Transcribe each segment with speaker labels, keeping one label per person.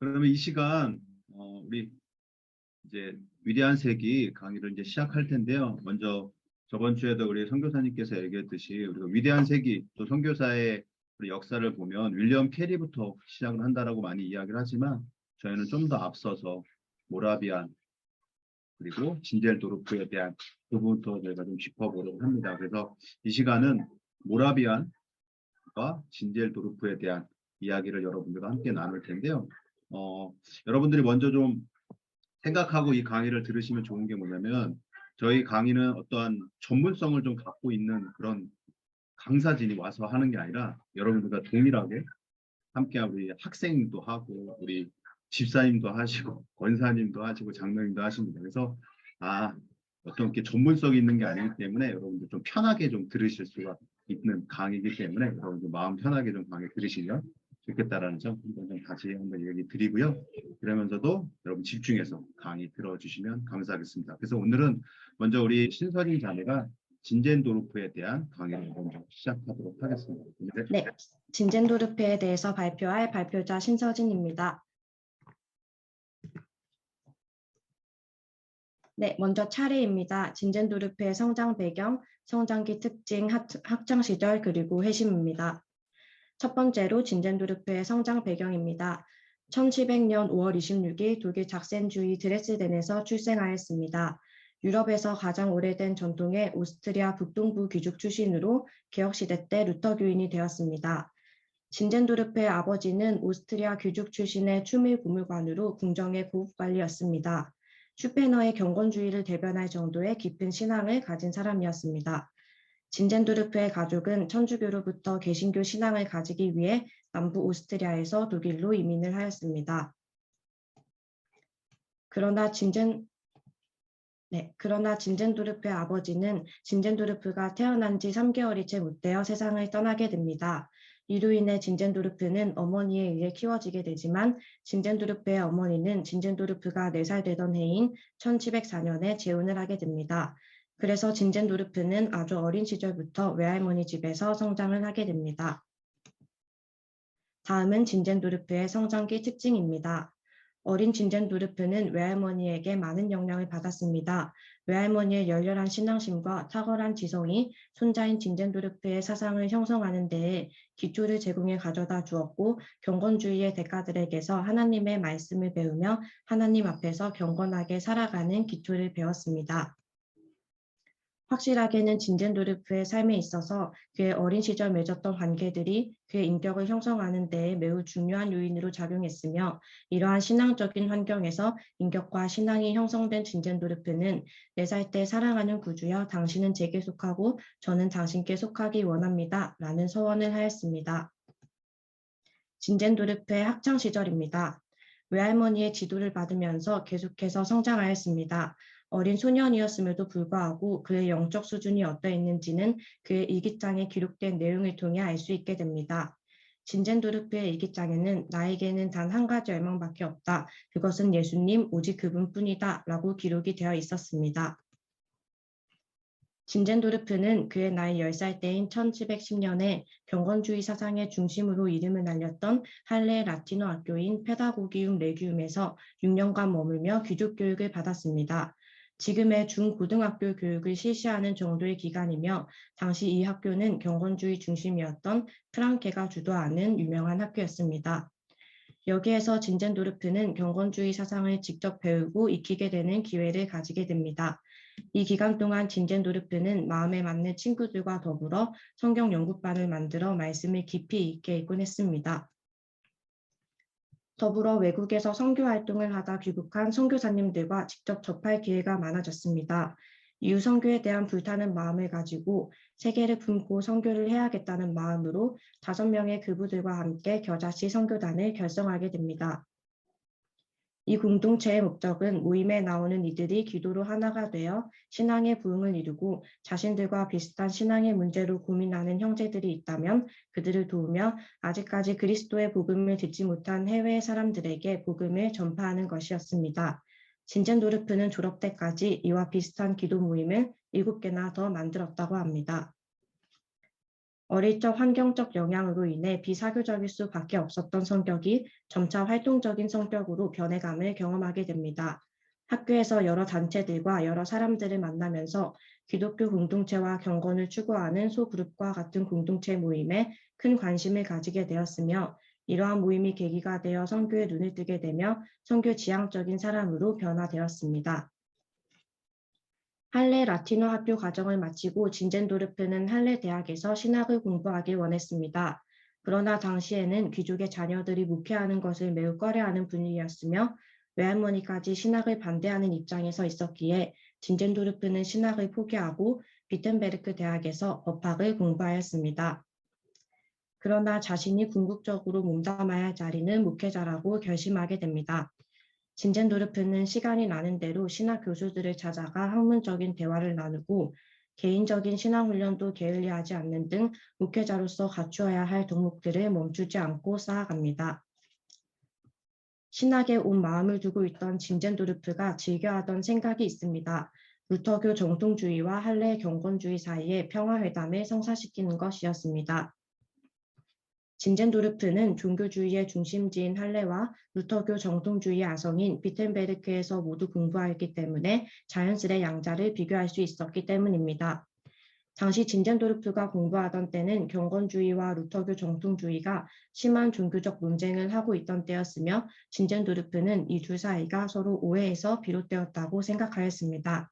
Speaker 1: 그러면 이 시간 우리 이제 위대한 세기 강의를 이제 시작할 텐데요. 먼저 저번 주에도 우리 선교사님께서 얘기했듯이 우리가 위대한 세기 또 선교사의 우리 역사를 보면 윌리엄 캐리부터 시작을 한다라고 많이 이야기를 하지만 저희는 좀 더 앞서서 모라비안 그리고 진젤도르프에 대한 부분부터 저희가 좀 짚어보려고 합니다. 그래서 이 시간은 모라비안과 진젤도르프에 대한 이야기를 여러분들과 함께 나눌 텐데요. 여러분들이 먼저 좀 생각하고 이 강의를 들으시면 좋은 게 뭐냐면 저희 강의는 어떠한 전문성을 좀 갖고 있는 그런 강사진이 와서 하는 게 아니라 여러분들과 동일하게 함께하고 우리 학생도 하고 우리 집사님도 하시고 권사님도 하시고 장로님도 하십니다. 그래서 어떤 게 전문성이 있는 게 아니기 때문에 여러분들 좀 편하게 좀 들으실 수가 있는 강의이기 때문에 여러분들 마음 편하게 좀 강의 들으시면 좋겠다라는 점 한번 좀 다시 한번 얘기 드리고요. 그러면서도 여러분 집중해서 강의 들어주시면 감사하겠습니다. 그래서 오늘은 먼저 우리 신서진 자매가 진젠도르프에 대한 강의를 먼저 시작하도록 하겠습니다.
Speaker 2: 네, 진젠도르프에 대해서 발표할 발표자 신서진입니다. 네, 먼저 차례입니다. 진젠도르프의 성장 배경, 성장기 특징, 학창시절 그리고 회심입니다. 첫 번째로 진젠도르프의 성장 배경입니다. 1700년 5월 26일 독일 작센주의 드레스덴에서 출생하였습니다. 유럽에서 가장 오래된 전통의 오스트리아 북동부 귀족 출신으로 개혁시대 때 루터 교인이 되었습니다. 진젠도르프의 아버지는 오스트리아 귀족 출신의 추밀 고물관으로 궁정의 고급관리였습니다. 슈페너의 경건주의를 대변할 정도의 깊은 신앙을 가진 사람이었습니다. 진젠도르프의 가족은 천주교로부터 개신교 신앙을 가지기 위해 남부 오스트리아에서 독일로 이민을 하였습니다. 그러나 진젠도르프의 아버지는 진젠도르프가 태어난 지 3개월이 채 못 되어 세상을 떠나게 됩니다. 이로 인해 진젠도르프는 어머니에 의해 키워지게 되지만 진젠도르프의 어머니는 진젠도르프가 4살 되던 해인 1704년에 재혼을 하게 됩니다. 그래서 진젠도르프는 아주 어린 시절부터 외할머니 집에서 성장을 하게 됩니다. 다음은 진젠도르프의 성장기 특징입니다. 어린 진젠도르프는 외할머니에게 많은 영향을 받았습니다. 외할머니의 열렬한 신앙심과 탁월한 지성이 손자인 진젠도르프의 사상을 형성하는 데에 기초를 제공해 가져다 주었고 경건주의의 대가들에게서 하나님의 말씀을 배우며 하나님 앞에서 경건하게 살아가는 기초를 배웠습니다. 확실하게는 진젠도르프의 삶에 있어서 그의 어린 시절 맺었던 관계들이 그의 인격을 형성하는 데에 매우 중요한 요인으로 작용했으며 이러한 신앙적인 환경에서 인격과 신앙이 형성된 진젠도르프는 4살 때 사랑하는 구주여 당신은 제게 속하고 저는 당신께 속하기 원합니다. 라는 서원을 하였습니다. 진젠도르프의 학창시절입니다. 외할머니의 지도를 받으면서 계속해서 성장하였습니다. 어린 소년이었음에도 불구하고 그의 영적 수준이 어떠했는지는 그의 일기장에 기록된 내용을 통해 알 수 있게 됩니다. 진젠도르프의 일기장에는 나에게는 단 한 가지 열망밖에 없다. 그것은 예수님 오직 그분뿐이다. 라고 기록이 되어 있었습니다. 진젠도르프는 그의 나이 10살 때인 1710년에 경건주의 사상의 중심으로 이름을 날렸던 할레 라티노 학교인 페다고기움 레기움에서 6년간 머물며 귀족 교육을 받았습니다. 지금의 중고등학교 교육을 실시하는 정도의 기간이며 당시 이 학교는 경건주의 중심이었던 프랑케가 주도하는 유명한 학교였습니다. 여기에서 진젠도르프는 경건주의 사상을 직접 배우고 익히게 되는 기회를 가지게 됩니다. 이 기간 동안 진젠도르프는 마음에 맞는 친구들과 더불어 성경 연구반을 만들어 말씀을 깊이 있게 읽곤 했습니다. 더불어 외국에서 선교 활동을 하다 귀국한 선교사님들과 직접 접할 기회가 많아졌습니다. 이후 선교에 대한 불타는 마음을 가지고 세계를 품고 선교를 해야겠다는 마음으로 5명의 그부들과 함께 겨자씨 선교단을 결성하게 됩니다. 이 공동체의 목적은 모임에 나오는 이들이 기도로 하나가 되어 신앙의 부흥을 이루고 자신들과 비슷한 신앙의 문제로 고민하는 형제들이 있다면 그들을 도우며 아직까지 그리스도의 복음을 듣지 못한 해외 사람들에게 복음을 전파하는 것이었습니다. 진젠도르프는 졸업 때까지 이와 비슷한 기도 모임을 7개나 더 만들었다고 합니다. 어릴 적 환경적 영향으로 인해 비사교적일 수밖에 없었던 성격이 점차 활동적인 성격으로 변해감을 경험하게 됩니다. 학교에서 여러 단체들과 여러 사람들을 만나면서 기독교 공동체와 경건을 추구하는 소그룹과 같은 공동체 모임에 큰 관심을 가지게 되었으며, 이러한 모임이 계기가 되어 선교에 눈을 뜨게 되며 선교 지향적인 사람으로 변화되었습니다. 할레 라티노 학교 과정을 마치고 진젠도르프는 할레 대학에서 신학을 공부하길 원했습니다. 그러나 당시에는 귀족의 자녀들이 목회하는 것을 매우 꺼려하는 분위기였으며, 외할머니까지 신학을 반대하는 입장에서 있었기에 진젠도르프는 신학을 포기하고 비텐베르크 대학에서 법학을 공부하였습니다. 그러나 자신이 궁극적으로 몸담아야 할 자리는 목회자라고 결심하게 됩니다. 진젠도르프는 시간이 나는 대로 신학 교수들을 찾아가 학문적인 대화를 나누고 개인적인 신학 훈련도 게을리하지 않는 등 목회자로서 갖추어야 할 덕목들을 멈추지 않고 쌓아갑니다. 신학에 온 마음을 두고 있던 진젠도르프가 즐겨하던 생각이 있습니다. 루터교 정통주의와 할례 경건주의 사이의 평화회담을 성사시키는 것이었습니다. 진젠도르프는 종교주의의 중심지인 할레와 루터교 정통주의의 아성인 비텐베르크에서 모두 공부하였기 때문에 자연스레 양자를 비교할 수 있었기 때문입니다. 당시 진젠도르프가 공부하던 때는 경건주의와 루터교 정통주의가 심한 종교적 논쟁을 하고 있던 때였으며, 진젠도르프는 이 두 사이가 서로 오해에서 비롯되었다고 생각하였습니다.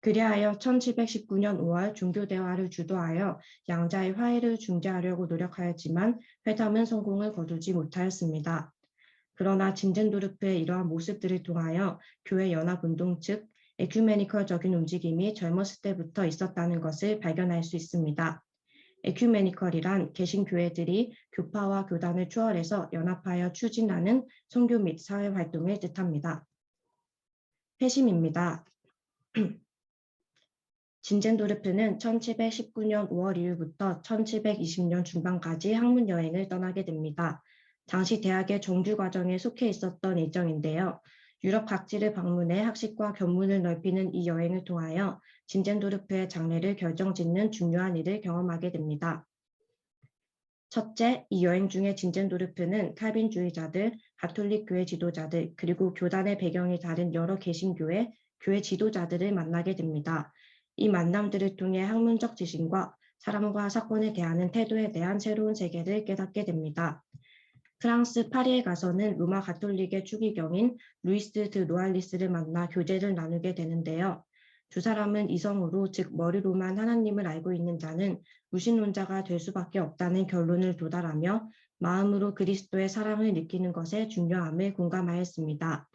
Speaker 2: 그리하여 1719년 5월 종교대화를 주도하여 양자의 화해를 중재하려고 노력하였지만 회담은 성공을 거두지 못하였습니다. 그러나 진젠도르프의 이러한 모습들을 통하여 교회 연합운동 측 에큐메니컬적인 움직임이 젊었을 때부터 있었다는 것을 발견할 수 있습니다. 에큐메니컬이란 개신교회들이 교파와 교단을 초월해서 연합하여 추진하는 선교 및 사회활동을 뜻합니다. 회심입니다. 진젠도르프는 1719년 5월 2일부터 1720년 중반까지 학문 여행을 떠나게 됩니다. 당시 대학의 정규 과정에 속해 있었던 일정인데요. 유럽 각지를 방문해 학식과 견문을 넓히는 이 여행을 통하여 진젠도르프의 장래를 결정짓는 중요한 일을 경험하게 됩니다. 첫째, 이 여행 중에 진젠도르프는 칼빈주의자들, 가톨릭 교회 지도자들, 그리고 교단의 배경이 다른 여러 개신교회, 교회 지도자들을 만나게 됩니다. 이 만남들을 통해 학문적 지식과 사람과 사건에 대하는 태도에 대한 새로운 세계를 깨닫게 됩니다. 프랑스 파리에 가서는 로마 가톨릭의 추기경인 루이스 드 로알리스를 만나 교제를 나누게 되는데요. 두 사람은 이성으로, 즉 머리로만 하나님을 알고 있는 자는 무신론자가 될 수밖에 없다는 결론을 도달하며 마음으로 그리스도의 사랑을 느끼는 것의 중요함을 공감하였습니다.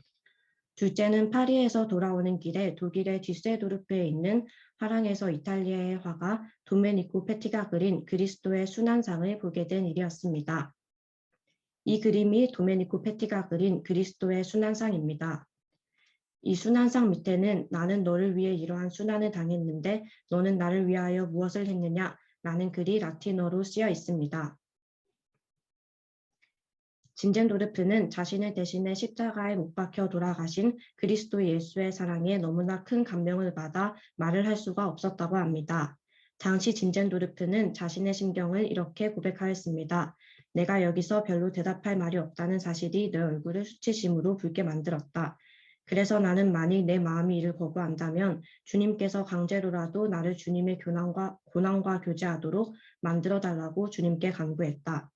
Speaker 2: 둘째는 파리에서 돌아오는 길에 독일의 뒤세도르프에 있는 화랑에서 이탈리아의 화가 도메니코 페티가 그린 그리스도의 순환상을 보게 된 일이었습니다. 이 그림이 도메니코 페티가 그린 그리스도의 순환상입니다. 이 순환상 밑에는 나는 너를 위해 이러한 순환을 당했는데 너는 나를 위하여 무엇을 했느냐? 라는 글이 라틴어로 쓰여 있습니다. 진젠도르프는 자신을 대신해 십자가에 못 박혀 돌아가신 그리스도 예수의 사랑에 너무나 큰 감명을 받아 말을 할 수가 없었다고 합니다. 당시 진젠도르프는 자신의 심경을 이렇게 고백하였습니다. 내가 여기서 별로 대답할 말이 없다는 사실이 내 얼굴을 수치심으로 붉게 만들었다. 그래서 나는 만일 내 마음이 이를 거부한다면 주님께서 강제로라도 나를 주님의 고난과 교제하도록 만들어달라고 주님께 간구했다.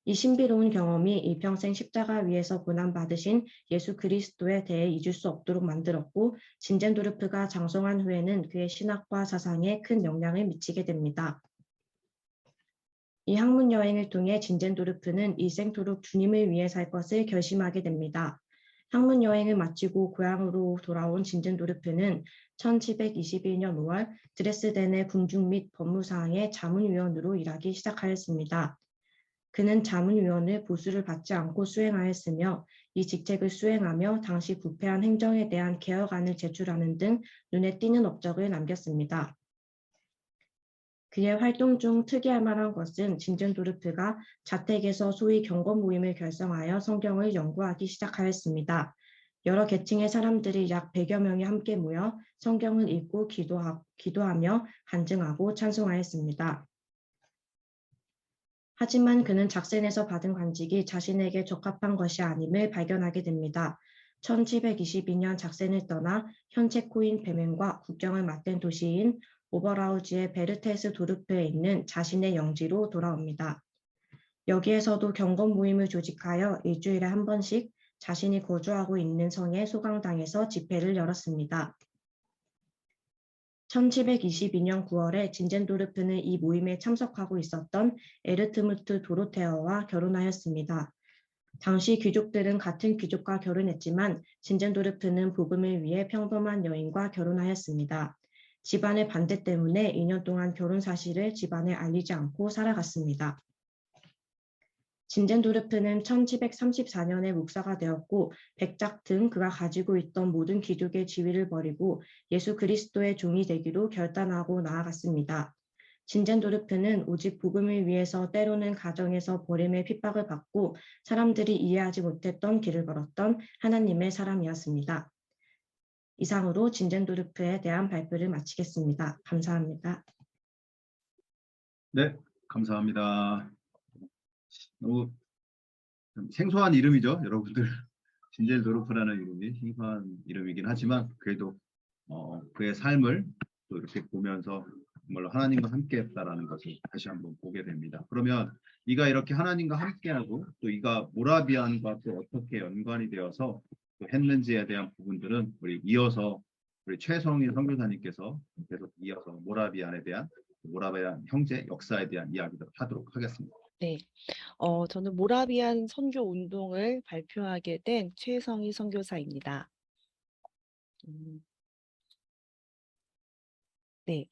Speaker 2: 이 신비로운 경험이 일평생 십자가 위에서 고난받으신 예수 그리스도에 대해 잊을 수 없도록 만들었고, 진젠도르프가 장성한 후에는 그의 신학과 사상에 큰 영향을 미치게 됩니다. 이 학문 여행을 통해 진젠도르프는 일생토록 주님을 위해 살 것을 결심하게 됩니다. 학문 여행을 마치고 고향으로 돌아온 진젠도르프는 1721년 5월 드레스덴의 궁중 및 법무사항의 자문위원으로 일하기 시작하였습니다. 그는 자문위원을 보수를 받지 않고 수행하였으며, 이 직책을 수행하며 당시 부패한 행정에 대한 개혁안을 제출하는 등 눈에 띄는 업적을 남겼습니다. 그의 활동 중 특이할 만한 것은 진젠도르프가 자택에서 소위 경건 모임을 결성하여 성경을 연구하기 시작하였습니다. 여러 계층의 사람들이 약 100여 명이 함께 모여 성경을 읽고 기도하며 간증하고 찬송하였습니다. 하지만 그는 작센에서 받은 관직이 자신에게 적합한 것이 아님을 발견하게 됩니다. 1722년 작센을 떠나 현 체코인 베멘과 국경을 맞댄 도시인 오버라우지의 베르테스 도르프에 있는 자신의 영지로 돌아옵니다. 여기에서도 경건 모임을 조직하여 일주일에 한 번씩 자신이 거주하고 있는 성에 소강당에서 집회를 열었습니다. 1722년 9월에 진젠도르프는 이 모임에 참석하고 있었던 에르트무트 도로테어와 결혼하였습니다. 당시 귀족들은 같은 귀족과 결혼했지만 진젠도르프는 복음을 위해 평범한 여인과 결혼하였습니다. 집안의 반대 때문에 2년 동안 결혼 사실을 집안에 알리지 않고 살아갔습니다. 진젠도르프는 1734년에 목사가 되었고 백작 등 그가 가지고 있던 모든 귀족의 지위를 버리고 예수 그리스도의 종이 되기로 결단하고 나아갔습니다. 진젠도르프는 오직 복음을 위해서 때로는 가정에서 버림의 핍박을 받고 사람들이 이해하지 못했던 길을 걸었던 하나님의 사람이었습니다. 이상으로 진젠도르프에 대한 발표를 마치겠습니다. 감사합니다.
Speaker 1: 네, 감사합니다. 너무 생소한 이름이죠, 여러분들. 진젤도르프라는 이름이 생소한 이름이긴 하지만 그래도 그의 삶을 또 이렇게 보면서 정말로 하나님과 함께했다라는 것을 다시 한번 보게 됩니다. 그러면 이가 이렇게 하나님과 함께하고 또 이가 모라비안과 또 어떻게 연관이 되어서 또 했는지에 대한 부분들은 우리 이어서 우리 최성인 선교사님께서 계속 이어서 모라비안 형제 역사에 대한 이야기를 하도록 하겠습니다.
Speaker 3: 네, 저는 모라비안 선교 운동을 발표하게 된 최성희 선교사입니다. 네,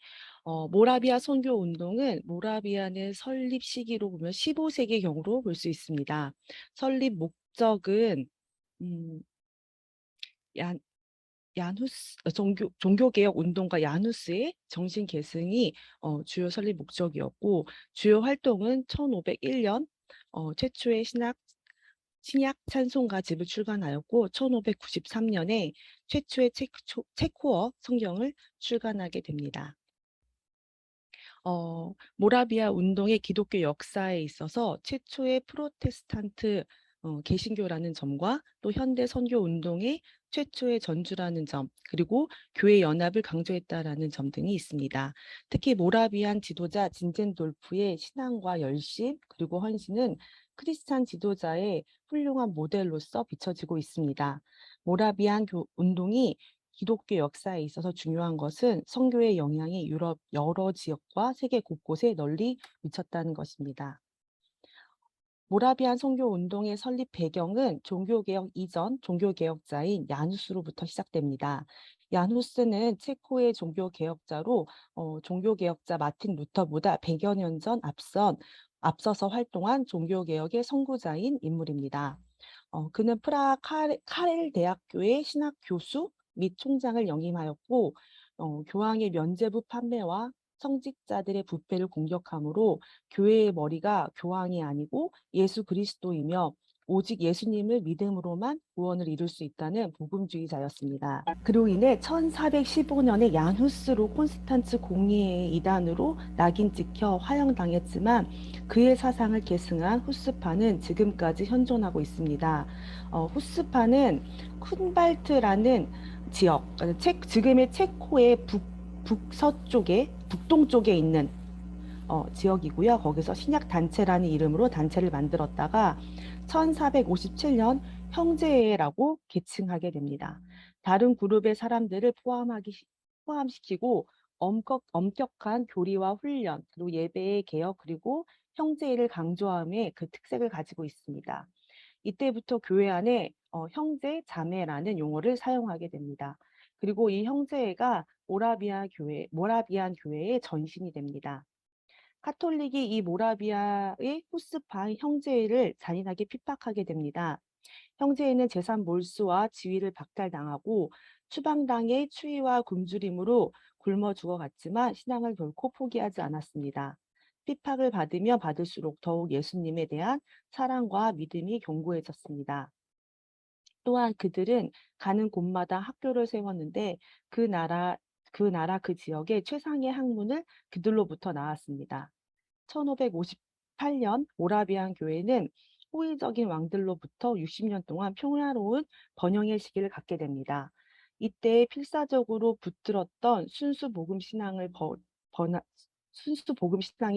Speaker 3: 모라비아 선교 운동은 모라비안의 설립 시기로 보면 15세기경으로 볼 수 있습니다. 설립 목적은 얀, 야누스 종교개혁 운동가 야누스의 정신 계승이 주요 설립 목적이었고 주요 활동은 1501년 최초의 신약 찬송가집을 출간하였고 1593년에 최초의 체코어 성경을 출간하게 됩니다. 모라비아 운동의 기독교 역사에 있어서 최초의 프로테스탄트 개신교라는 점과 또 현대 선교 운동의 최초의 전주라는 점, 그리고 교회 연합을 강조했다라는 점 등이 있습니다. 특히 모라비안 지도자 진젠돌프의 신앙과 열심 그리고 헌신은 크리스찬 지도자의 훌륭한 모델로서 비춰지고 있습니다. 모라비안 운동이 기독교 역사에 있어서 중요한 것은 선교의 영향이 유럽 여러 지역과 세계 곳곳에 널리 미쳤다는 것입니다. 모라비안 선교 운동의 설립 배경은 종교개혁 이전 종교개혁자인 야누스로부터 시작됩니다. 야누스는 체코의 종교개혁자로 종교개혁자 마틴 루터보다 100여 년 전 앞서서 활동한 종교개혁의 선구자인 인물입니다. 그는 프라하 카렐 대학교의 신학 교수 및 총장을 역임하였고 교황의 면죄부 판매와 성직자들의 부패를 공격함으로 교회의 머리가 교황이 아니고 예수 그리스도이며 오직 예수님을 믿음으로만 구원을 이룰 수 있다는 복음주의자였습니다. 그로 인해 1415년에 야누스로 콘스탄츠 공의회의 이단으로 낙인 찍혀 화형당했지만 그의 사상을 계승한 후스파는 지금까지 현존하고 있습니다. 후스파는 쿤발트라는 지역, 지금의 체코의 북동쪽에 있는 지역이고요. 거기서 신약단체라는 이름으로 단체를 만들었다가 1457년 형제회라고 계칭하게 됩니다. 다른 그룹의 사람들을 포함시키고 엄격한 교리와 훈련, 그리고 예배의 개혁, 그리고 형제회를 강조함에 그 특색을 가지고 있습니다. 이때부터 교회 안에 형제, 자매라는 용어를 사용하게 됩니다. 그리고 이 형제회가 모라비안 교회의 전신이 됩니다. 카톨릭이 이 모라비아의 후스파 형제회를 잔인하게 핍박하게 됩니다. 형제회는 재산 몰수와 지위를 박탈당하고 추방당의 추위와 굶주림으로 굶어 죽어갔지만 신앙을 결코 포기하지 않았습니다. 핍박을 받으면 받을수록 더욱 예수님에 대한 사랑과 믿음이 견고해졌습니다. 또한 그들은 가는 곳마다 학교를 세웠는데 그 나라 그 지역의 최상의 학문을 그들로부터 나왔습니다. 18년 모라비안 교회는 호의적인 왕들로부터 60년 동안 평화로운 번영의 시기를 갖게 됩니다. 이때 필사적으로 붙들었던 순수 복음 신앙이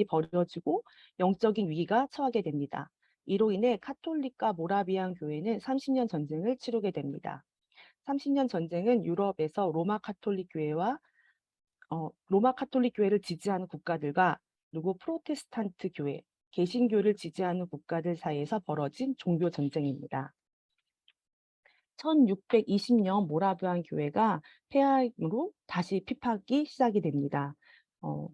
Speaker 3: 버려지고 영적인 위기가 처하게 됩니다. 이로 인해 카톨릭과 모라비안 교회는 30년 전쟁을 치르게 됩니다. 30년 전쟁은 유럽에서 로마 카톨릭 교회를 지지하는 국가들과 그리고 프로테스탄트 교회, 개신교를 지지하는 국가들 사이에서 벌어진 종교 전쟁입니다. 1620년 모라비안 교회가 폐하임으로 다시 핍박이 시작이 됩니다.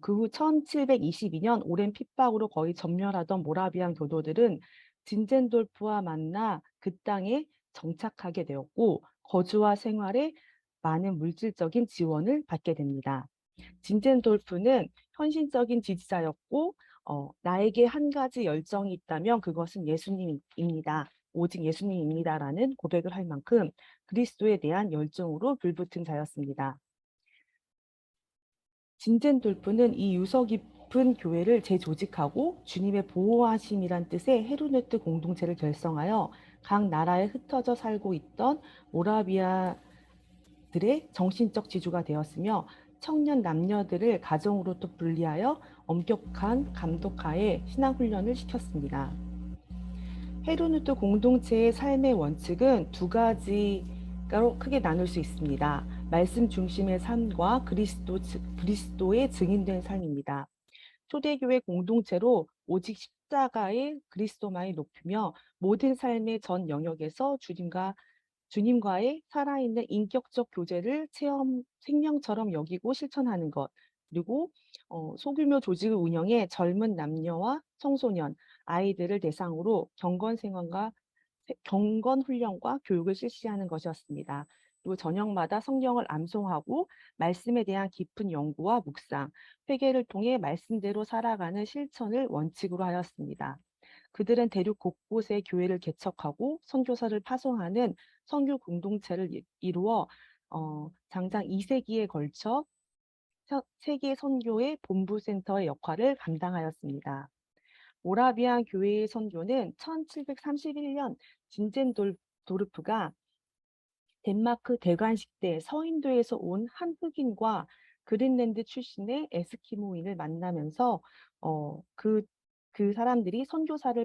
Speaker 3: 그 후 1722년 오랜 핍박으로 거의 전멸하던 모라비안 교도들은 진젠돌프와 만나 그 땅에 정착하게 되었고 거주와 생활에 많은 물질적인 지원을 받게 됩니다. 진젠돌프는 헌신적인 지지자였고 나에게 한 가지 열정이 있다면 그것은 예수님입니다. 오직 예수님입니다라는 고백을 할 만큼 그리스도에 대한 열정으로 불붙은 자였습니다. 진젠돌프는 이 유서 깊은 교회를 재조직하고 주님의 보호하심이란 뜻의 헤르네트 공동체를 결성하여 각 나라에 흩어져 살고 있던 모라비아들의 정신적 지주가 되었으며 청년 남녀들을 가정으로부터 분리하여 엄격한 감독하에 신앙훈련을 시켰습니다. 헤르누트 공동체의 삶의 원칙은 두 가지로 크게 나눌 수 있습니다. 말씀 중심의 삶과 그리스도의 증인된 삶입니다. 초대교회 공동체로 오직 십자가의 그리스도만이 높이며 모든 삶의 전 영역에서 주님과의 살아있는 인격적 교제를 생명처럼 여기고 실천하는 것, 그리고 소규모 조직을 운영해 젊은 남녀와 청소년, 아이들을 대상으로 경건 훈련과 교육을 실시하는 것이었습니다. 그리고 저녁마다 성경을 암송하고 말씀에 대한 깊은 연구와 묵상, 회개를 통해 말씀대로 살아가는 실천을 원칙으로 하였습니다. 그들은 대륙 곳곳에 교회를 개척하고 선교사를 파송하는 선교 공동체를 이루어 장장 2세기에 걸쳐 세계 선교의 본부센터의 역할을 감당하였습니다. 모라비안 교회의 선교는 1731년 진젠도르프가 덴마크 대관식 때 서인도에서 온 한 흑인과 그린랜드 출신의 에스키모인을 만나면서 그 사람들이 선교사를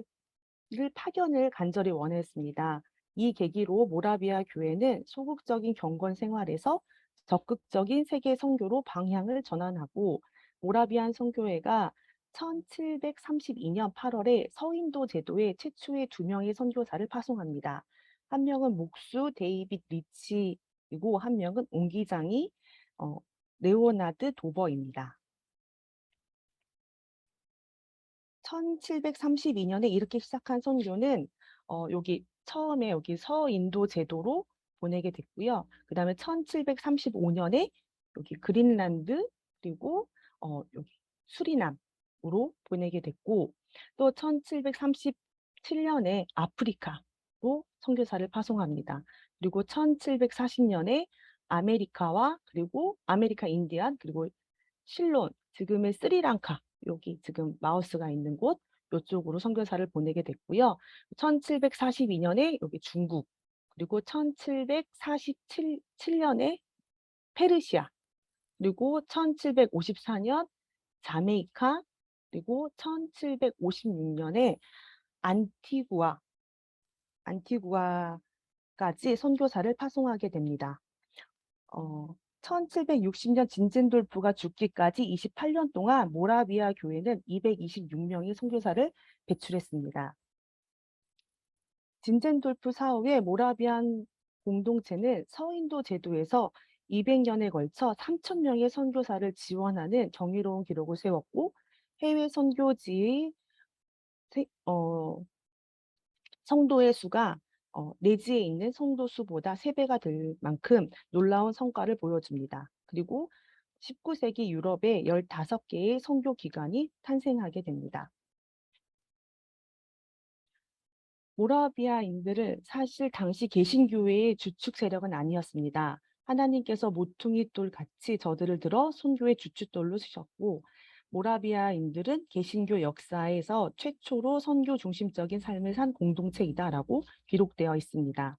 Speaker 3: 파견을 간절히 원했습니다. 이 계기로 모라비아 교회는 소극적인 경건 생활에서 적극적인 세계 선교로 방향을 전환하고 모라비안 선교회가 1732년 8월에 서인도 제도에 최초의 2명의 선교사를 파송합니다. 한 명은 목수 데이빗 리치이고 한 명은 옹기장이 레오나드 도버입니다. 1732년에 이렇게 시작한 선교는 여기 처음에 여기 서인도 제도로 보내게 됐고요. 그 다음에 1735년에 여기 그린란드 그리고 여기 수리남으로 보내게 됐고 또 1737년에 아프리카로 선교사를 파송합니다. 그리고 1740년에 아메리카와 그리고 아메리카 인디안 그리고 실론 지금의 스리랑카 여기 지금 마우스가 있는 곳 이쪽으로 선교사를 보내게 됐고요. 1742년에 여기 중국 그리고 1747년에 페르시아 그리고 1754년 자메이카 그리고 1756년에 안티구아까지 선교사를 파송하게 됩니다. 1760년 진젠돌프가 죽기까지 28년 동안 모라비아 교회는 226명의 선교사를 배출했습니다. 진젠돌프 사후에 모라비안 공동체는 서인도 제도에서 200년에 걸쳐 3,000명의 선교사를 지원하는 경이로운 기록을 세웠고 해외 선교지의 성도의 수가 내지에 있는 성도 수보다 3배가 될 만큼 놀라운 성과를 보여줍니다. 그리고 19세기 유럽에 15개의 선교 기관이 탄생하게 됩니다. 모라비아인들은 사실 당시 개신교회의 주축 세력은 아니었습니다. 하나님께서 모퉁이 돌 같이 저들을 들어 선교의 주춧돌로 쓰셨고 모라비아인들은 개신교 역사에서 최초로 선교 중심적인 삶을 산 공동체이다라고 기록되어 있습니다.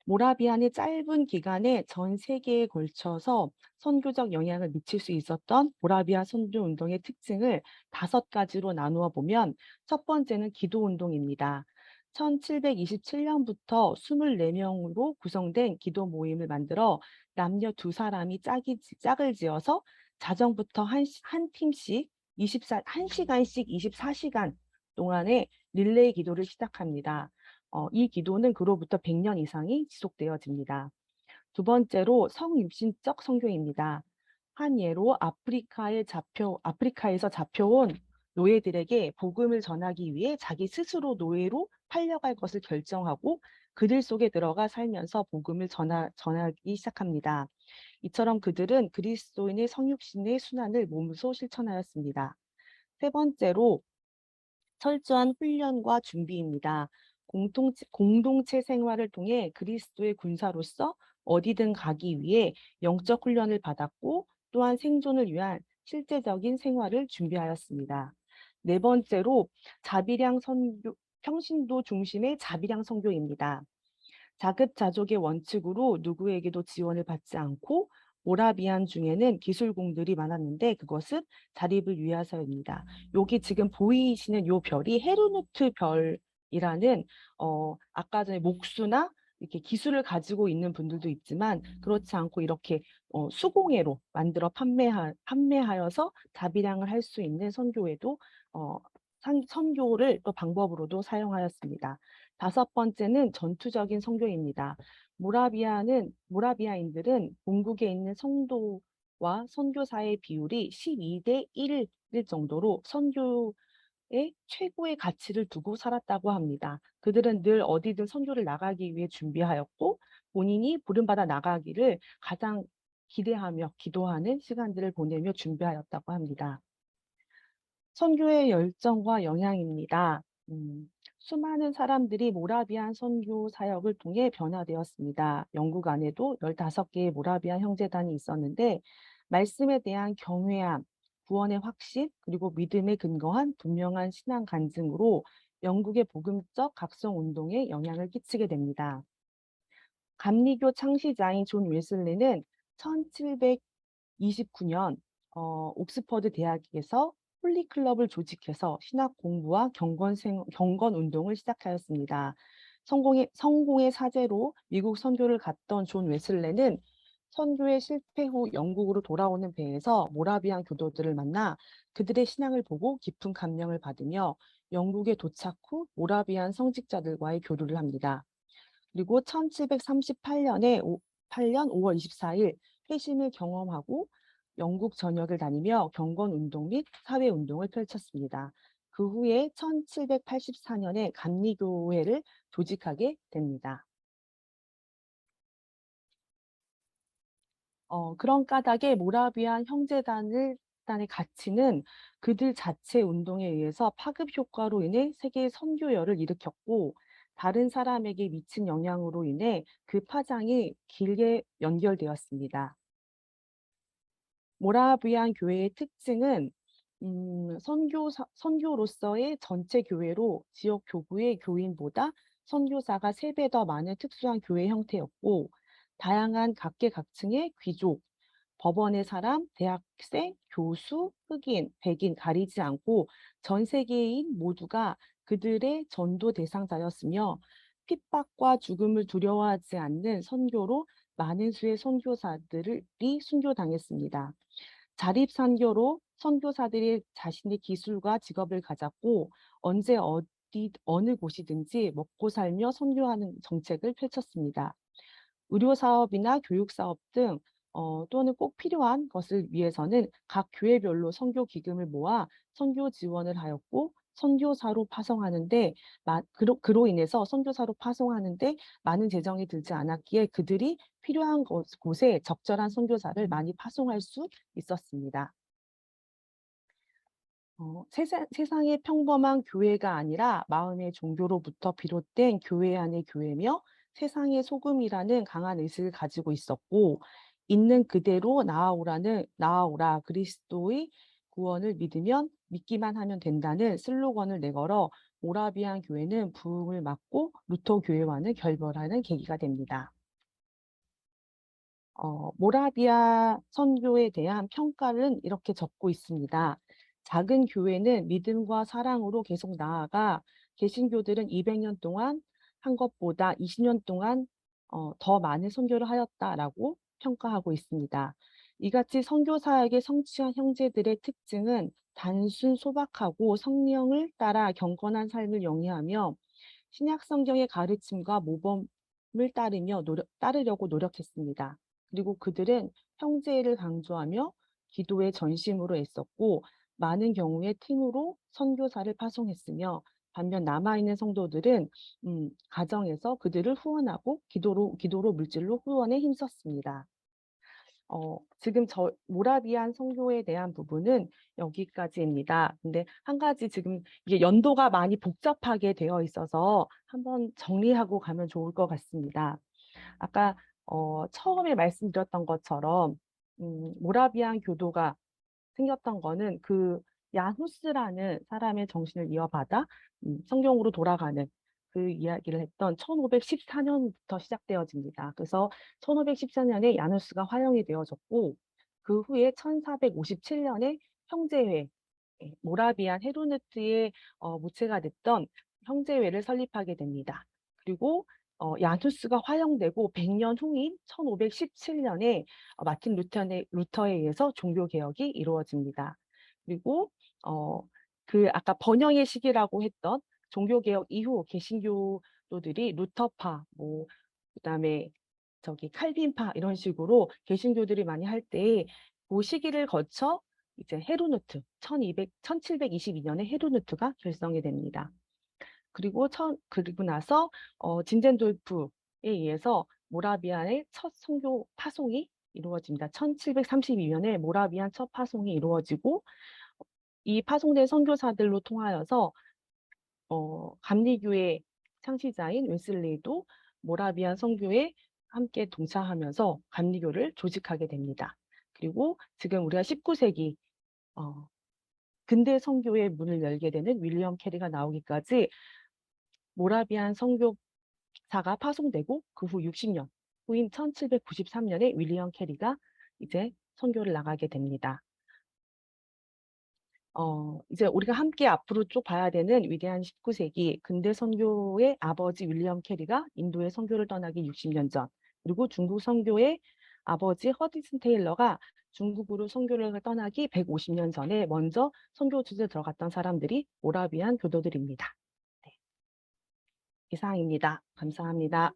Speaker 3: 모라비아는 짧은 기간에 전 세계에 걸쳐서 선교적 영향을 미칠 수 있었던 모라비아 선교 운동의 특징을 5가지로 나누어 보면 첫 번째는 기도 운동입니다. 1727년부터 24명으로 구성된 기도 모임을 만들어 남녀 2사람이 짝을 지어서 자정부터 한 팀씩 1시간씩 24시간 동안의 릴레이 기도를 시작합니다. 이 기도는 그로부터 100년 이상이 지속되어집니다. 두 번째로 성육신적 선교입니다. 한 예로 아프리카에서 잡혀온 노예들에게 복음을 전하기 위해 자기 스스로 노예로 팔려갈 것을 결정하고 그들 속에 들어가 살면서 복음을 전하기 시작합니다. 이처럼 그들은 그리스도인의 성육신의 순환을 몸소 실천하였습니다. 세 번째로 철저한 훈련과 준비입니다. 공동체 생활을 통해 그리스도의 군사로서 어디든 가기 위해 영적 훈련을 받았고 또한 생존을 위한 실제적인 생활을 준비하였습니다. 네 번째로 평신도 중심의 자비량 선교입니다. 자급자족의 원칙으로 누구에게도 지원을 받지 않고 모라비안 중에는 기술공들이 많았는데 그것은 자립을 위해서입니다. 여기 지금 보이시는 요 별이 헤르누트 별이라는 아까 전에 목수나 이렇게 기술을 가지고 있는 분들도 있지만 그렇지 않고 이렇게 수공예로 만들어 판매하여서 자비량을 할 수 있는 선교에도 선교를 또 방법으로도 사용하였습니다. 5번째는 전투적인 선교입니다. 모라비아인들은 본국에 있는 성도와 선교사의 비율이 12대 1일 정도로 선교의 최고의 가치를 두고 살았다고 합니다. 그들은 늘 어디든 선교를 나가기 위해 준비하였고 본인이 부름받아 나가기를 가장 기대하며 기도하는 시간들을 보내며 준비하였다고 합니다. 선교의 열정과 영향입니다. 수많은 사람들이 모라비안 선교 사역을 통해 변화되었습니다. 영국 안에도 15개의 모라비안 형제단이 있었는데 말씀에 대한 경외함, 구원의 확신, 그리고 믿음에 근거한 분명한 신앙 간증으로 영국의 복음적 각성 운동에 영향을 끼치게 됩니다. 감리교 창시자인 존 웨슬리는 1729년 옥스퍼드 대학에서 홀리클럽을 조직해서 신학 공부와 경건 운동을 시작하였습니다. 성공의 사제로 미국 선교를 갔던 존 웨슬레는 선교의 실패 후 영국으로 돌아오는 배에서 모라비안 교도들을 만나 그들의 신앙을 보고 깊은 감명을 받으며 영국에 도착 후 모라비안 성직자들과의 교류를 합니다. 그리고 1738년 5월 24일 회심을 경험하고 영국 전역을 다니며 경건운동 및 사회운동을 펼쳤습니다. 그 후에 1784년에 감리교회를 조직하게 됩니다. 그런 까닭에 모라비안 형제단의 가치는 그들 자체 운동에 의해서 파급 효과로 인해 세계 선교열을 일으켰고 다른 사람에게 미친 영향으로 인해 그 파장이 길게 연결되었습니다. 모라비안 교회의 특징은 선교로서의 전체 교회로 지역 교구의 교인보다 선교사가 3배 더 많은 특수한 교회 형태였고 다양한 각계각층의 귀족, 법원의 사람, 대학생, 교수, 흑인, 백인 가리지 않고 전 세계인 모두가 그들의 전도 대상자였으며 핍박과 죽음을 두려워하지 않는 선교로 많은 수의 선교사들이 순교당했습니다. 자립선교로 선교사들이 자신의 기술과 직업을 가졌고 언제 어느 곳이든지 먹고 살며 선교하는 정책을 펼쳤습니다. 의료사업이나 교육사업 등 또는 꼭 필요한 것을 위해서는 각 교회별로 선교 기금을 모아 선교 지원을 하였고 선교사로 파송하는데 그로 인해서 선교사로 파송하는데 많은 재정이 들지 않았기에 그들이 필요한 곳에 적절한 선교사를 많이 파송할 수 있었습니다. 세상의 평범한 교회가 아니라 마음의 종교로부터 비롯된 교회 안의 교회며 세상의 소금이라는 강한 의식을 가지고 있었고 있는 그대로 나아오라 그리스도의 구원을 믿으면 믿기만 하면 된다는 슬로건을 내걸어 모라비안 교회는 부흥을 막고 루터 교회와는 결별하는 계기가 됩니다. 모라비아 선교에 대한 평가는 이렇게 적고 있습니다. 작은 교회는 믿음과 사랑으로 계속 나아가 개신교들은 200년 동안 한 것보다 20년 동안 더 많은 선교를 하였다라고 평가하고 있습니다. 이같이 선교 사역에 성취한 형제들의 특징은 단순 소박하고 성령을 따라 경건한 삶을 영위하며 신약 성경의 가르침과 모범을 따르려고 노력했습니다. 그리고 그들은 형제를 강조하며 기도에 전심으로 애썼고 많은 경우에 팀으로 선교사를 파송했으며 반면 남아있는 성도들은 가정에서 그들을 후원하고 기도로 물질로 후원에 힘썼습니다. 지금 모라비안 선교에 대한 부분은 여기까지입니다. 근데 한 가지 지금 이게 연도가 많이 복잡하게 되어 있어서 한번 정리하고 가면 좋을 것 같습니다. 아까 처음에 말씀드렸던 것처럼 모라비안 교도가 생겼던 거는 그 야누스라는 사람의 정신을 이어받아 성경으로 돌아가는 그 이야기를 했던 1514년부터 시작되어집니다. 그래서 1514년에 야누스가 화형이 되어졌고 그 후에 1457년에 형제회, 모라비안 헤르누트의 모체가 됐던 형제회를 설립하게 됩니다. 그리고 야누스가 화형되고 100년 후인 1517년에 마틴 루터에 의해서 종교개혁이 이루어집니다. 그리고 그 아까 번영의 시기라고 했던 종교개혁 이후 개신교도들이 루터파, 그다음에 칼빈파 이런 식으로 개신교들이 많이 할 때 그 시기를 거쳐 이제 헤르누트 1722년에 헤르누트가 결성이 됩니다. 그리고 나서 진젠돌프에 의해서 모라비안의 첫 선교 파송이 이루어집니다. 1732년에 모라비안 첫 파송이 이루어지고 이 파송된 선교사들로 통하여서 감리교회 창시자인 웨슬레이도 모라비안 선교에 함께 동참하면서 감리교를 조직하게 됩니다. 그리고 지금 우리가 19세기 근대 선교의 문을 열게 되는 윌리엄 캐리가 나오기까지 모라비안 선교사가 파송되고 그 후 60년 후인 1793년에 윌리엄 캐리가 이제 선교를 나가게 됩니다. 이제 우리가 함께 앞으로 쭉 봐야 되는 위대한 19세기 근대 선교의 아버지 윌리엄 캐리가 인도의 선교를 떠나기 60년 전, 그리고 중국 선교의 아버지 허디슨 테일러가 중국으로 선교를 떠나기 150년 전에 먼저 선교 투지에 들어갔던 사람들이 모라비안 교도들입니다. 네. 이상입니다. 감사합니다.